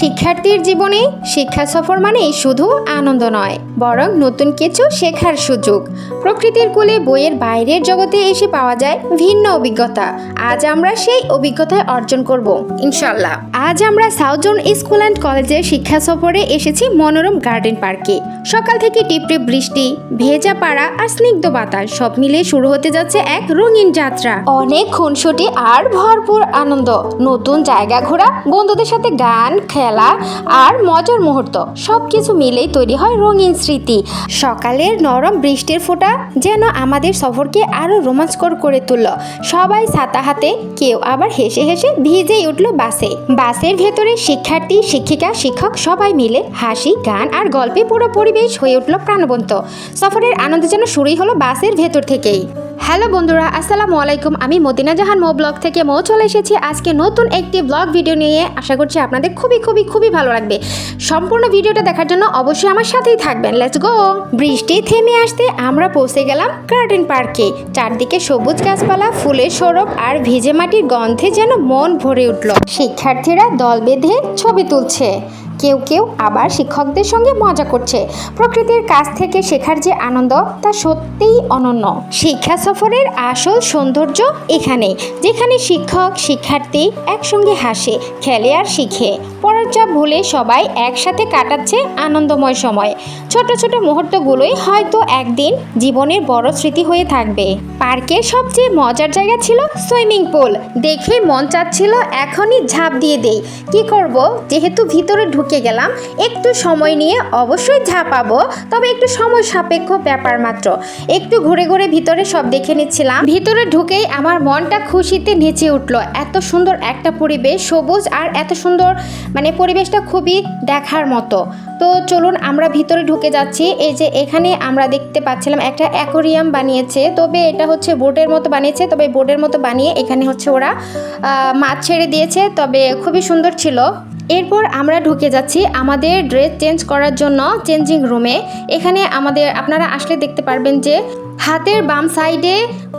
শিক্ষার্থীর জীবনে শিক্ষা সফর মানেই শুধু আনন্দ নয়, বরং নতুন কিছু শেখার সুযোগ। প্রকৃতির কোলে বইয়ের বাইরের জগতে এসে পাওয়া যায় ভিন্ন অভিজ্ঞতা। আজ আমরা সেই অভিজ্ঞতায় অর্জন করব ইনশাল্লাহ। আজ আমরা সাউথ জোন স্কুল অ্যান্ড কলেজের শিক্ষা সফরে এসেছি মনোরম গার্ডেন পার্কে। সকাল থেকে টিপটিপ বৃষ্টি, ভেজা পাড়া আর স্নিগ্ধ বাতাস সব মিলে শুরু হতে যাচ্ছে এক রঙিন যাত্রা। অনেক খুনসুটি আর ভরপুর আনন্দ, নতুন জায়গা ঘোরা, বন্ধুদের সাথে গান, খেলা আর মজার মুহূর্ত সবকিছু মিলেই তৈরি হয় রঙিন স্মৃতি। সকালের নরম বৃষ্টির ফোঁটা যেন আমাদের সফরকে আরো রোমাঞ্চকর করে তুলল। সবাই ছাতা হাতে, কেউ আবার হেসে হেসে ভিজেই উঠল বাসে। বাসের ভেতরে শিক্ষার্থী, শিক্ষিকা, শিক্ষক সবাই মিলে হাসি, গান আর গল্পে পুরো পরিবেশ হয়ে উঠল প্রাণবন্ত। সফরের আনন্দ যেন শুরুই হলো বাসের ভেতর থেকেই। হ্যালো বন্ধুরা, আসসালামু আলাইকুম। আমি মদিনা জাহান ব্লগ থেকে চলে এসেছি আজকে নতুন একটি ব্লগ ভিডিও নিয়ে। আশা করছি আপনাদের খুবই ভালো লাগবে। সম্পূর্ণ ভিডিওটা দেখার জন্য অবশ্যই আমার সাথেই থাকবেন। Let's go. বৃষ্টি থেমে আসতে আমরা পৌঁছে গেলাম গার্ডেন পার্কে। চারদিকে সবুজ গাছপালা, ফুলের সৌরভ আর ভিজে মাটির গন্ধে যেন মন ভরে উঠল। শিক্ষার্থীরা দল বেঁধে ছবি তুলছে, কেউ কেউ আবার শিক্ষকদের সঙ্গে মজা করছে। প্রকৃতির কাছ থেকে শেখার যে আনন্দ তা সত্যিই অনন্য। শিক্ষা সফরের আসল সৌন্দর্য এখানে, যেখানে শিক্ষক শিক্ষার্থী একসঙ্গে হাসে, খেলে আর শিখে। পড়ার চাপ ভুলে সবাই একসাথে কাটাচ্ছে আনন্দময় সময়। ছোট ছোট মুহূর্তগুলোই হয়তো একদিন জীবনের বড় স্মৃতি হয়ে থাকবে। পার্কের সবচেয়ে মজার জায়গা ছিল সুইমিং পুল। দেখে মন চাচ্ছিল এখনই ঝাঁপ দিয়ে দেই। কি করব, যেহেতু ভিতরে ঢুকে গেলাম, একটু সময় নিয়ে অবশ্যই ঝাঁপাবো, তবে একটু সময় সাপেক্ষ ব্যাপার মাত্র। একটু ঘুরে ঘুরে ভিতরে সব দেখে নিচ্ছিলাম। ভিতরে ঢুকেই আমার মনটা খুশিতে নেচে উঠলো। এত সুন্দর একটা পরিবেশ, সবুজ আর এত সুন্দর, পরিবেশটা খুবই দেখার মতো। তো চলুন আমরা ভিতরে ঢুকে যাচ্ছি। এই যে এখানে আমরা দেখতে পাচ্ছিলাম একটা অ্যাকোরিয়াম বানিয়েছে, তবে এটা হচ্ছে বোটের মতো বানিয়েছে। তবে বোটের মতো বানিয়ে এখানে হচ্ছে ওরা মাছ ছেড়ে দিয়েছে, তবে খুবই সুন্দর ছিল। এরপর আমরা ঢুকে যাচ্ছি আমাদের ড্রেস চেঞ্জ করার জন্য চেঞ্জিং রুমে। এখানে আপনারা আসলে দেখতে পারবেন যে হাতের বাম সাইডে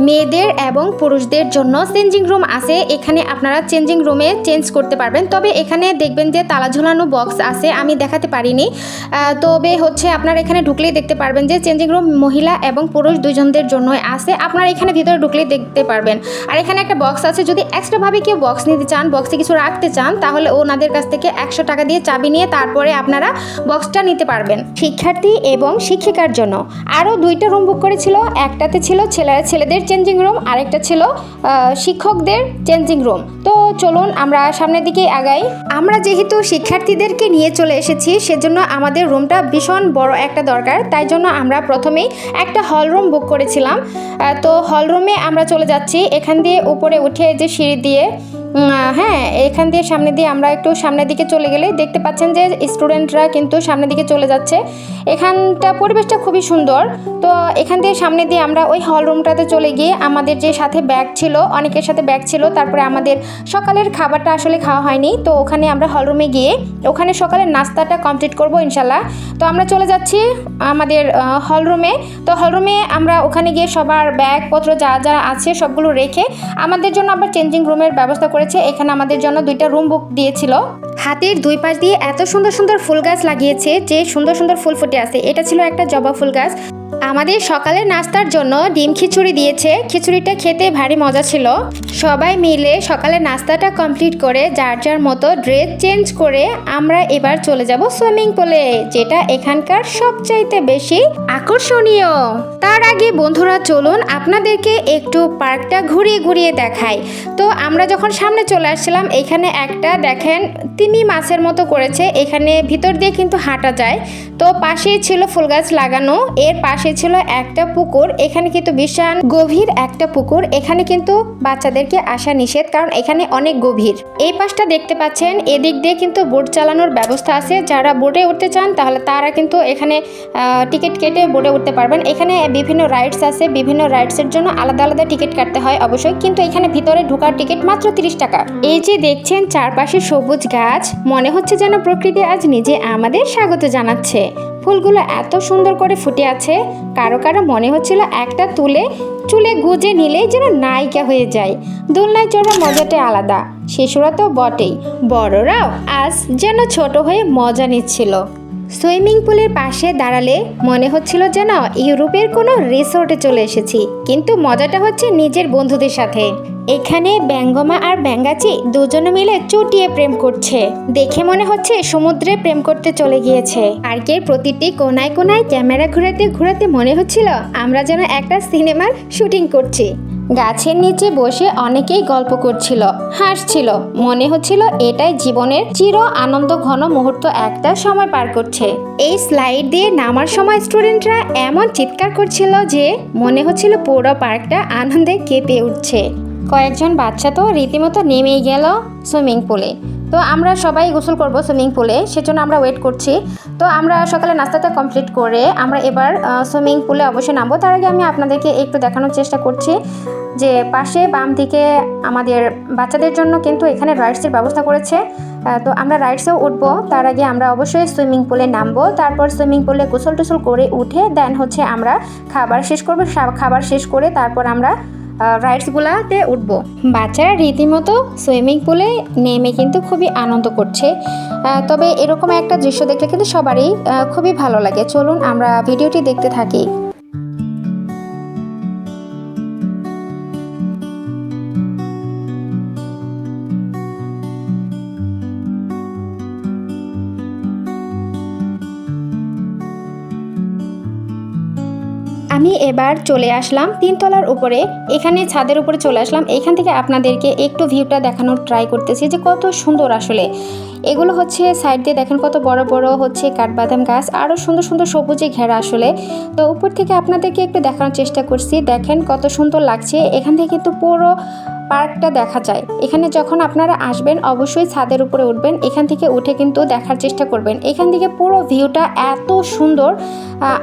মেয়েদের এবং পুরুষদের জন্য চেঞ্জিং রুম আছে। এখানে আপনারা চেঞ্জিং রুমে চেঞ্জ করতে পারবেন। তবে এখানে দেখবেন যে তালা ঝোলানো বক্স আছে, আমি দেখাতে পারিনি। তবে হচ্ছে আপনারা এখানে ঢুকলেই দেখতে পারবেন যে চেঞ্জিং রুম মহিলা এবং পুরুষ দুজনদের জন্যই আছে। আপনারা এখানে ভিতরে ঢুকলেই দেখতে পারবেন। আর এখানে একটা বক্স আছে, যদি এক্সট্রাভাবে কেউ বক্স নিতে চান, বক্সে কিছু রাখতে চান, তাহলে ওনাদের কাছ থেকে 100 টাকা দিয়ে চাবি নিয়ে তারপরে আপনারা বক্সটা নিতে পারবেন। শিক্ষার্থী এবং শিক্ষিকার জন্য আরও 2টা রুম বুক করেছিল। একটাতে ছিল ছেলেদের চেঞ্জিং রুম, আরেকটা ছিল শিক্ষকদের চেঞ্জিং রুম। তো চলুন আমরা সামনের দিকে আগাই। আমরা যেহেতু শিক্ষার্থীদেরকে নিয়ে চলে এসেছি, সেজন্য আমাদের রুমটা ভীষণ বড় একটা দরকার। তাই জন্য আমরা প্রথমেই একটা হল রুম বুক করেছিলাম। তো হল রুমে আমরা চলে যাচ্ছি। এখান দিয়ে উপরে উঠে যে সিঁড়ি দিয়ে, এখান দিয়ে সামনে দিয়ে আমরা একটু সামনের দিকে চলে গেলে দেখতে পাচ্ছেন যে স্টুডেন্টরা কিন্তু সামনের দিকে চলে যাচ্ছে। এখানটা পরিবেশটা খুবই সুন্দর। তো এখান দিয়ে সামনে দিয়ে আমরা ওই হল রুমটাতে চলে গিয়ে আমাদের যে সাথে ব্যাগ ছিল, অনেকের সাথে ব্যাগ ছিল, তারপরে আমাদের সকালের খাবারটা আসলে খাওয়া হয়নি। তো ওখানে আমরা হল রুমে গিয়ে ওখানে সকালের নাস্তাটা কমপ্লিট করব ইনশাল্লাহ। তো আমরা চলে যাচ্ছি আমাদের হল রুমে। তো হল রুমে আমরা ওখানে গিয়ে সবার ব্যাগপত্র যা যা আছে সবগুলো রেখে আমাদের জন্য আবার চেঞ্জিং রুমের ব্যবস্থা করেছে। এখানে আমাদের জন্য 2টা রুম বুক দিয়েছিল। হাতের 2 পাশ দিয়ে এত সুন্দর সুন্দর ফুল গাছ লাগিয়েছে, যে সুন্দর সুন্দর ফুল ফুটে আছে। এটা ছিল একটা জবা ফুল গাছ। আমাদের সকালের নাস্তার জন্য ডিম খিচুড়ি দিয়েছে। খিচুড়িটা খেতে ভারী মজা ছিল। সবাই মিলে সকালের নাস্তাটা কমপ্লিট করে যার যার মতো ড্রেস চেঞ্জ করে আমরা এবার চলে যাব সুইমিং পুলে, যেটা এখানকার সবচাইতে বেশি আকর্ষণীয়। তার আগে বন্ধুরা চলুন আপনাদেরকে একটু পার্কটা ঘুরিয়ে দেখাই। তো আমরা যখন সামনে চলে আসছিলাম, এখানে একটা দেখেন তিমি মাছের মতো করেছে। এখানে ভিতর দিয়ে কিন্তু হাঁটা যায়। তো পাশেই ছিল ফুল গাছ লাগানো, এর পাশে ছিল একটা পুকুর। এখানে কিন্তু বিশাল গভীর একটা পুকুর। এখানে কিন্তু বাচ্চাদেরকে আসা নিষেধ, কারণ এখানে অনেক গভীর। এই পাশটা দেখতে পাচ্ছেন, এদিক দিয়ে কিন্তু বোট চালানোর ব্যবস্থা আছে। যারা বোটে উঠতে চান তাহলে তারা কিন্তু এখানে টিকিট কেটে বোটে উঠতে পারবেন। এখানে বিভিন্ন রাইডস আছে, বিভিন্ন রাইডসের জন্য আলাদা আলাদা টিকিট কাটতে হয় অবশ্যই, কিন্তু এখানে ভিতরে ঢোকার টিকিট মাত্র 30 টাকা। এই যে দেখছেন চারপাশে সবুজ গাছ, মনে হচ্ছে যেন প্রকৃতি আজ নিজে আমাদের স্বাগত জানাচ্ছে। ফুলগুলো এত সুন্দর করে ফুটে আছে, কারো কারো মনে হচ্ছিল একটা তুলে চুলে গুজে নিলেই যেন নায়িকা হয়ে যায়। দোলনায় চড়ার মজাটাই আলাদা, শিশুরা তো বটেই, বড়রাও আজ যেন ছোট হয়ে মজা নিচ্ছিল। সুইমিং পুলের পাশে দাঁড়ালে মনে হচ্ছিল যেন ইউরোপের কোনো রিসোর্টে চলে এসেছি, কিন্তু মজাটা হচ্ছে নিজের বন্ধুদের সাথে। এখানে ব্যঙ্গমা আর ব্যঙ্গাচি দুজনে মিলে চুটিয়ে প্রেম করছে, দেখে মনে হচ্ছে সমুদ্রে প্রেম করতে চলে গিয়েছে। পার্কের প্রতিটি কোনায় কোনায় ক্যামেরা ঘুরাতে ঘুরাতে মনে হচ্ছিল আমরা যেন একটা সিনেমার শুটিং করছি। গাছের নিচে বসে অনেকেই গল্প করছিল, হাসছিল, মনে হচ্ছিল এটাই জীবনের চির আনন্দ ঘন মুহূর্ত একটা সময় পার করছে। এই স্লাইড দিয়ে নামার সময় স্টুডেন্টরা এমন চিৎকার করছিল যে মনে হচ্ছিল পুরো পার্কটা আনন্দে কেঁপে উঠছে। কয়েকজন বাচ্চা তো রীতিমতো নেমেই গেল সুইমিং পুলে। তো আমরা সবাই গোসল করব সুইমিং পুলে, সেজন্য আমরা ওয়েট করছি। তো আমরা সকালে নাস্তাটা কমপ্লিট করে আমরা এবার সুইমিং পুলে অবশ্যই নামবো। তার আগে আমি আপনাদেরকে একটু দেখানোর চেষ্টা করছি যে পাশে বাম দিকে আমাদের বাচ্চাদের জন্য কিন্তু এখানে রাইডসের ব্যবস্থা করেছে। তো আমরা রাইডসেও উঠবো, তার আগে আমরা অবশ্যই সুইমিং পুলে নামবো। তারপর সুইমিং পুলে গোসল টোসল করে উঠে দেন হচ্ছে আমরা খাবার শেষ করবো। খাবার শেষ করে তারপর আমরা রাইডসগুলোতে উঠবো। বাচ্চারা রীতিমতো সুইমিং পুলে নেমে কিন্তু খুবই আনন্দ করছে। তবে এরকম একটা দৃশ্য দেখলে কিন্তু সবারই খুবই ভালো লাগে। চলুন আমরা ভিডিওটি দেখতে থাকি। আমি এবার চলে আসলাম 3 তলার উপরে, এখানে ছাদের উপরে চলে আসলাম। এখান থেকে আপনাদেরকে একটু ভিউটা দেখানোর ট্রাই করতেছি যে কত সুন্দর আসলে। এগুলো হচ্ছে সাইড দিয়ে দেখেন কত বড় বড় হচ্ছে কাঠবাদাম গাছ, আরও সুন্দর সুন্দর সবুজে ঘেরা আসলে। তো উপর থেকে আপনাদেরকে একটু দেখানোর চেষ্টা করছি, দেখেন কত সুন্দর লাগছে। এখান থেকে কিন্তু পুরো পার্কটা দেখা যায়। এখানে যখন আপনারা আসবেন অবশ্যই ছাদের উপরে উঠবেন, এখান থেকে উঠে কিন্তু দেখার চেষ্টা করবেন। এখান থেকে পুরো ভিউটা এত সুন্দর,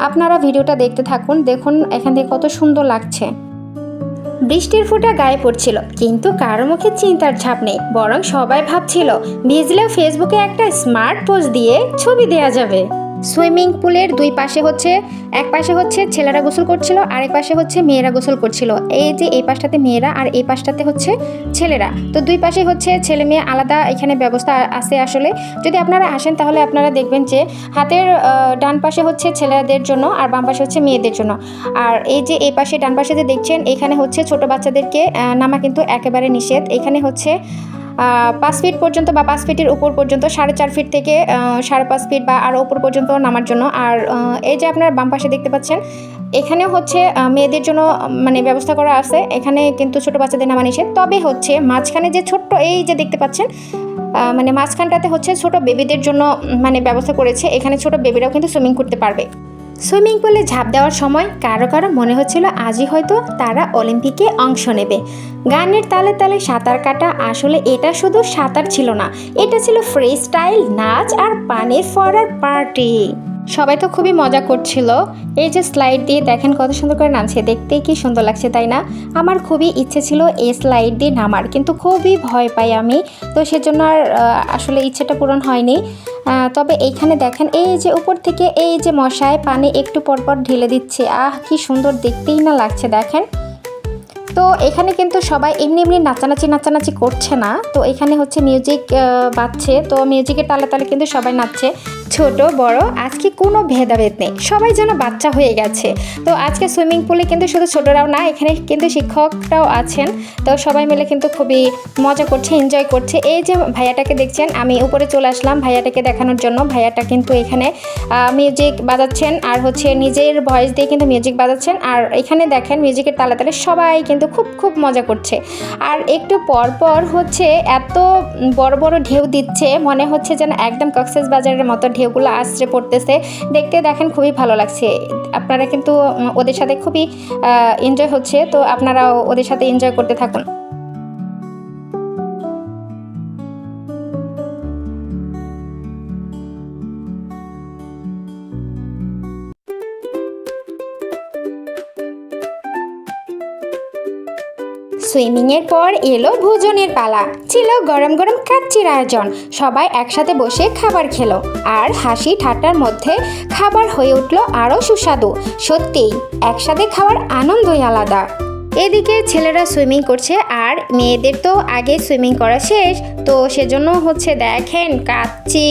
আপনারা ভিডিওটা দেখতে থাকুন, দেখুন এখান থেকে কত সুন্দর লাগছে। বৃষ্টির ফোঁটা গায়ে পড়ছিল, কিন্তু কারো মুখে চিন্তার ছাপ নেই, বরং সবাই ভাবছিল ভিজলেও ফেসবুকে একটা স্মার্ট পোজ দিয়ে ছবি দেওয়া যাবে। সুইমিং পুলের দুই পাশে হচ্ছে, এক পাশে হচ্ছে ছেলেরা গোসল করছিল, আরেক পাশে হচ্ছে মেয়েরা গোসল করছিল। এই যে এই পাশটাতে মেয়েরা আর এই পাশটাতে হচ্ছে ছেলেরা, তো দুই পাশে হচ্ছে ছেলে মেয়ে আলাদা এখানে ব্যবস্থা আছে আসলে। যদি আপনারা আসেন তাহলে আপনারা দেখবেন যে হাতের ডান পাশে হচ্ছে ছেলেদের জন্য আর বাম পাশে হচ্ছে মেয়েদের জন্য। আর এই যে এই পাশে ডান পাশে যে দেখছেন এখানে হচ্ছে ছোট বাচ্চাদেরকে নামা কিন্তু একেবারে নিষেধ। এখানে হচ্ছে 5 ফিট পর্যন্ত বা 5 ফিটের উপর পর্যন্ত, 4.5 ফিট থেকে 5.5 ফিট বা আরও উপর পর্যন্ত নামার জন্য। আর এই যে আপনারা বাম পাশে দেখতে পাচ্ছেন এখানেও হচ্ছে মেয়েদের জন্য মানে ব্যবস্থা করা আছে, এখানে কিন্তু ছোট বাচ্চাদের নামা নিষেধ। তবে হচ্ছে মাঝখানে যে ছোট্ট এই যে দেখতে পাচ্ছেন মানে মাঝখানটাতে হচ্ছে ছোট বেবিদের জন্য মানে ব্যবস্থা করেছে, এখানে ছোট বেবিরাও কিন্তু সুইমিং করতে পারবে। সুইমিং পুলে ঝাঁপ দেওয়ার সময় কারো কারো মনে হচ্ছিল আজই হয়তো তারা অলিম্পিকে অংশ নেবে। গানের তালে তালে সাঁতার কাটা, আসলে এটা শুধু সাঁতার ছিল না, এটা ছিল ফ্রি স্টাইল নাচ আর পানির ফোয়ারার পার্টি। সবাই তো খুবই মজা করছিল। এই যে স্লাইড দিয়ে দেখেন কত সুন্দর করে নামছে, দেখতেই কি সুন্দর লাগছে তাই না? আমার খুবই ইচ্ছে ছিল এই স্লাইড দিয়ে নামার, কিন্তু খুবই ভয় পাই আমি, তো সেজন্য আর আসলে ইচ্ছেটা পূরণ হয়নি। তবে এইখানে দেখেন এই যে উপর থেকে এই যে মশায় পানি একটু পরপর ঢেলে দিচ্ছে, কি সুন্দর দেখতেই না লাগছে দেখেন। তো এখানে কিন্তু সবাই এমনি এমনি নাচানাচি করছে না, তো এখানে হচ্ছে মিউজিক বাজছে, তো মিউজিকের তালে তালে কিন্তু সবাই নাচছে, ছোট বড় আজকে কোনো ভেদাভেদ নেই, সবাই যেন বাচ্চা হয়ে গেছে। তো আজকে সুইমিং পুলে কিন্তু শুধু ছোটরাও না, এখানে কিন্তু শিক্ষকরাও আছেন, তো সবাই মিলে কিন্তু খুবই মজা করছে, এনজয় করছে। এই যে ভাইয়াটাকে দেখছেন, আমি উপরে চলে আসলাম ভাইয়াটাকে দেখানোর জন্য। ভাইয়াটা কিন্তু এখানে মিউজিক বাজাচ্ছেন আর হচ্ছে নিজের ভয়েস দিয়ে কিন্তু মিউজিক বাজাচ্ছেন, আর এখানে দেখেন মিউজিকের তালে তালে সবাই কিন্তু খুব মজা করছে। আর একটু পর হচ্ছে এত বড় বড় ঢেউ দিচ্ছে, মনে হচ্ছে যেন একদম কক্সবাজারের মতো ঢেউগুলো আছড়ে পড়তেছে, দেখতে দেখেন খুবই ভালো লাগছে। আপনারা কিন্তু ওদের সাথে খুবই এনজয় হচ্ছে, তো আপনারাও ওদের সাথে এনজয় করতে থাকুন। সুইমিং এর পর এলো ভোজনের পালা। ছিল গরম গরম কাচ্চির আয়োজন। সবাই একসাথে বসে খাবার খেলো, আর হাসি ঠাট্টার মধ্যে খাবার হয়ে উঠলো আরও সুস্বাদু। সত্যিই একসাথে খাওয়ার আনন্দই আলাদা। এদিকে ছেলেরা সুইমিং করছে, আর মেয়েদের তো আগে সুইমিং করা শেষ, তো সেজন্য দেখেন কাচ্চি।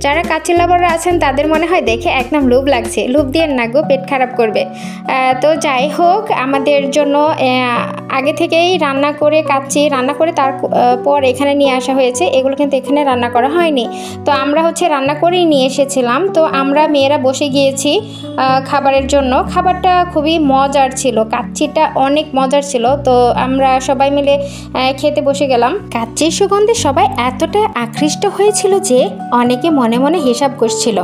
যারা কাচ্চি লাভাররা আছেন তাদের মনে হয় দেখে একদম লোভ লাগছে। লোভ দিয়ে না গো, পেট খারাপ করবে। তো যাই হোক, আমাদের জন্য আগে থেকেই রান্না করে কাচ্চি রান্না করে তারপর এখানে নিয়ে আসা হয়েছে। এগুলো কিন্তু এখানে রান্না করা হয়নি, তো আমরা রান্না করেই নিয়ে এসেছিলাম। তো আমরা মেয়েরা বসে গিয়েছি খাবারের জন্য। খাবারটা খুবই মজার ছিল, কাচ্চিটা অনেক মজার ছিল। তো আমরা সবাই মিলে খেতে বসে গেলাম। কাচ্চির সুগন্ধে সবাই এতটা আকৃষ্ট হয়েছিল যে অনেকে মনে মনে হিসাব করছিল,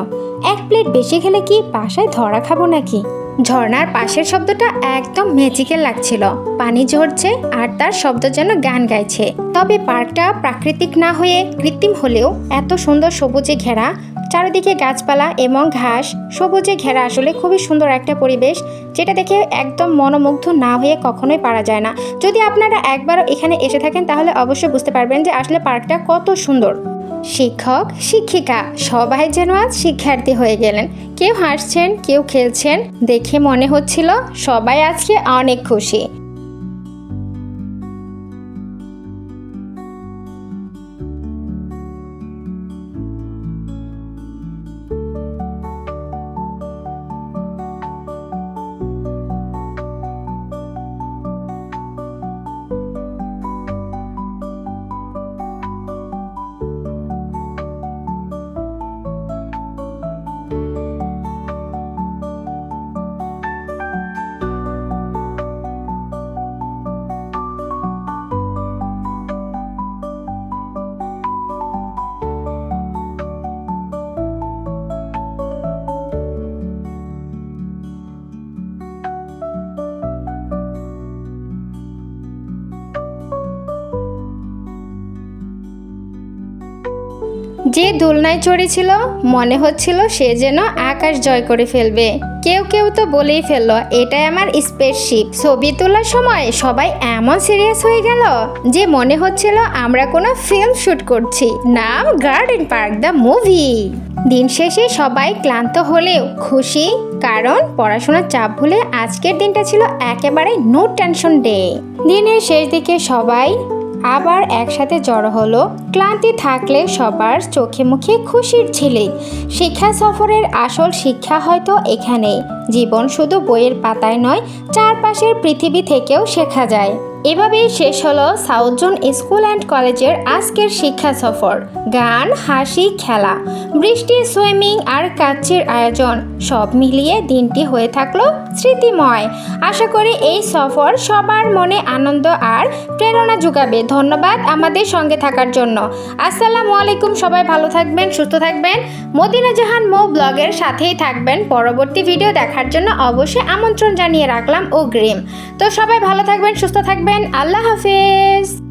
এক প্লেট বেশি খেলে কি বাসায় ধরা খাবো নাকি। ঝর্ণার পাশের শব্দটা একদম ম্যাজিক্যাল লাগছিল। পানি ঝরছে আর তার শব্দ যেন গান গাইছে। তবে পার্কটা প্রাকৃতিক না হয়ে কৃত্রিম হলেও এত সুন্দর সবুজে ঘেরা, চারিদিকে গাছপালা এবং ঘাস, সবুজে ঘেরা, আসলে খুবই সুন্দর একটা পরিবেশ, যেটা দেখে একদম মনোমুগ্ধ না হয়ে কখনোই পারা যায় না। যদি আপনারা একবারও এখানে এসে থাকেন তাহলে অবশ্যই বুঝতে পারবেন যে আসলে পার্কটা কত সুন্দর। শিক্ষক শিক্ষিকা সবাই যেন আজ শিক্ষার্থী হয়ে গেলেন। কেউ হাসছেন, কেউ খেলছেন, দেখে মনে হচ্ছিল সবাই আজকে অনেক খুশি। যে দোলনায় চড়েছিল মনে হচ্ছিল সে যেন আকাশ জয় করে ফেলবে। কেউ কেউ তো বলেই ফেললো এটাই আমার স্পেসশিপ। ছবি তোলার সময় সবাই এমন সিরিয়াস হয়ে গেল যে মনে হচ্ছিল আমরা কোনো ফিল্ম শুট করছি। নাম গার্ডেন পার্ক দ্য মুভি। দিন শেষে সবাই ক্লান্ত হলেও খুশি, কারণ পড়াশোনার চাপ ভুলে আজকের দিনটা ছিল একেবারে নো টেনশন ডে। দিনের শেষ দিকে সবাই আবার একসাথে জড়ো হলো। ক্লান্তি থাকলে সবার চোখে মুখে খুশির ঝিলিক। শিক্ষা সফরের আসল শিক্ষা হয়তো এখানেই। জীবন শুধু বইয়ের পাতায় নয়, চারপাশের পৃথিবী থেকেও শেখা যায়। এভাবেই শেষ হলো সাউথ জোন স্কুল অ্যান্ড কলেজের আজকের শিক্ষা সফর। গান, হাসি, খেলা, বৃষ্টি, সুইমিং আর কাচ্চির আয়োজন, সব মিলিয়ে দিনটি হয়ে থাকলো স্মৃতিময়। আশা করি এই সফর সবার মনে আনন্দ আর প্রেরণা যোগাবে। ধন্যবাদ আমাদের সঙ্গে থাকার জন্য। আসসালামু আলাইকুম। সবাই ভালো থাকবেন, সুস্থ থাকবেন। মদিনা জাহান মৌ ব্লগের সাথেই থাকবেন। পরবর্তী ভিডিও দেখার জন্য অবশ্যই আমন্ত্রণ জানিয়ে রাখলাম অগ্রিম। তো সবাই ভালো থাকবেন, সুস্থ থাকবেন। আল্লাহ হাফেজ।